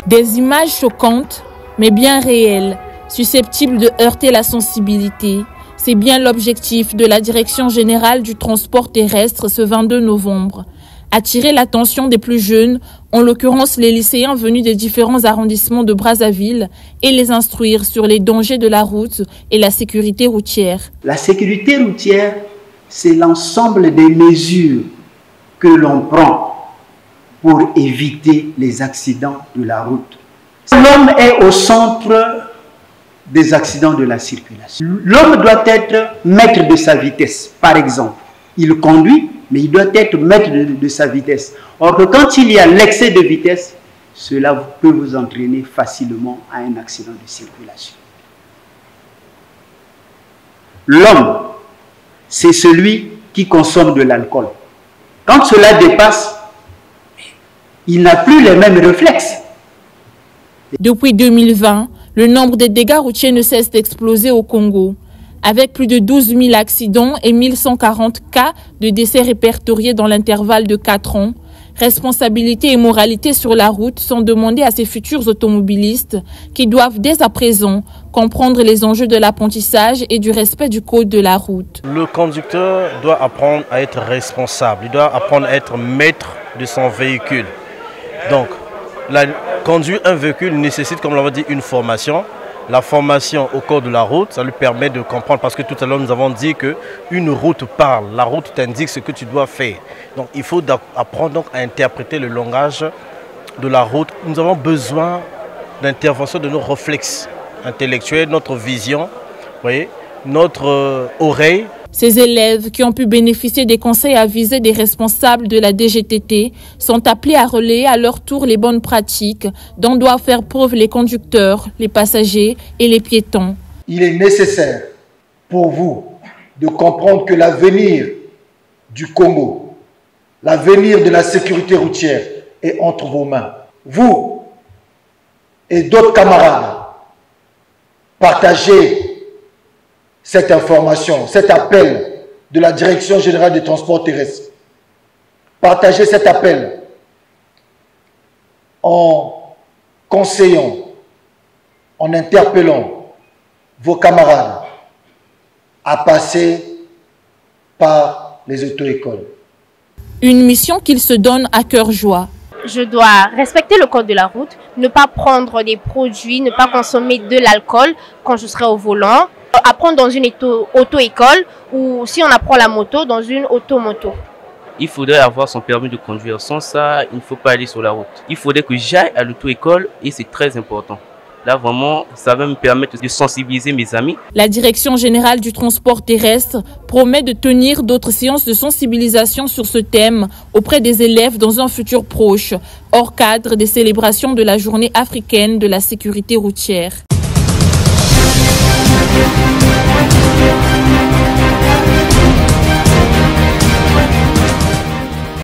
Des images choquantes, mais bien réelles, susceptibles de heurter la sensibilité. C'est bien l'objectif de la Direction générale du transport terrestre ce 22 novembre. Attirer l'attention des plus jeunes, en l'occurrence les lycéens venus des différents arrondissements de Brazzaville, et les instruire sur les dangers de la route et la sécurité routière. La sécurité routière, c'est l'ensemble des mesures que l'on prend pour éviter les accidents de la route. L'homme est au centre des accidents de la circulation. L'homme doit être maître de sa vitesse, par exemple. Il conduit, mais il doit être maître de sa vitesse. Or que quand il y a l'excès de vitesse, cela peut vous entraîner facilement à un accident de circulation. L'homme, c'est celui qui consomme de l'alcool. Quand cela dépasse, il n'a plus les mêmes réflexes. Depuis 2020, le nombre des dégâts routiers ne cesse d'exploser au Congo. Avec plus de 12 000 accidents et 1140 cas de décès répertoriés dans l'intervalle de 4 ans, responsabilité et moralité sur la route sont demandées à ces futurs automobilistes qui doivent dès à présent comprendre les enjeux de l'apprentissage et du respect du code de la route. Le conducteur doit apprendre à être responsable, il doit apprendre à être maître de son véhicule. Donc, conduire un véhicule nécessite, comme l'on dit, une formation. La formation au code de la route, ça lui permet de comprendre, parce que tout à l'heure nous avons dit qu'une route parle, la route t'indique ce que tu dois faire. Donc il faut apprendre donc à interpréter le langage de la route. Nous avons besoin d'intervention de nos réflexes intellectuels, notre vision, vous voyez, notre oreille. Ces élèves qui ont pu bénéficier des conseils avisés des responsables de la DGTT sont appelés à relayer à leur tour les bonnes pratiques dont doivent faire preuve les conducteurs, les passagers et les piétons. Il est nécessaire pour vous de comprendre que l'avenir du Congo, l'avenir de la sécurité routière est entre vos mains. Vous et d'autres camarades, partagez cette information, cet appel de la Direction générale des transports terrestres. Partagez cet appel en conseillant, en interpellant vos camarades à passer par les auto-écoles. Une mission qu'ils se donnent à cœur joie. Je dois respecter le code de la route, ne pas prendre des produits, ne pas consommer de l'alcool quand je serai au volant. Apprendre dans une auto-école ou si on apprend la moto, dans une automoto. Il faudrait avoir son permis de conduire. Sans ça, il ne faut pas aller sur la route. Il faudrait que j'aille à l'auto-école et c'est très important. Là, vraiment, ça va me permettre de sensibiliser mes amis. La Direction générale du transport terrestre promet de tenir d'autres séances de sensibilisation sur ce thème auprès des élèves dans un futur proche, hors cadre des célébrations de la Journée africaine de la sécurité routière.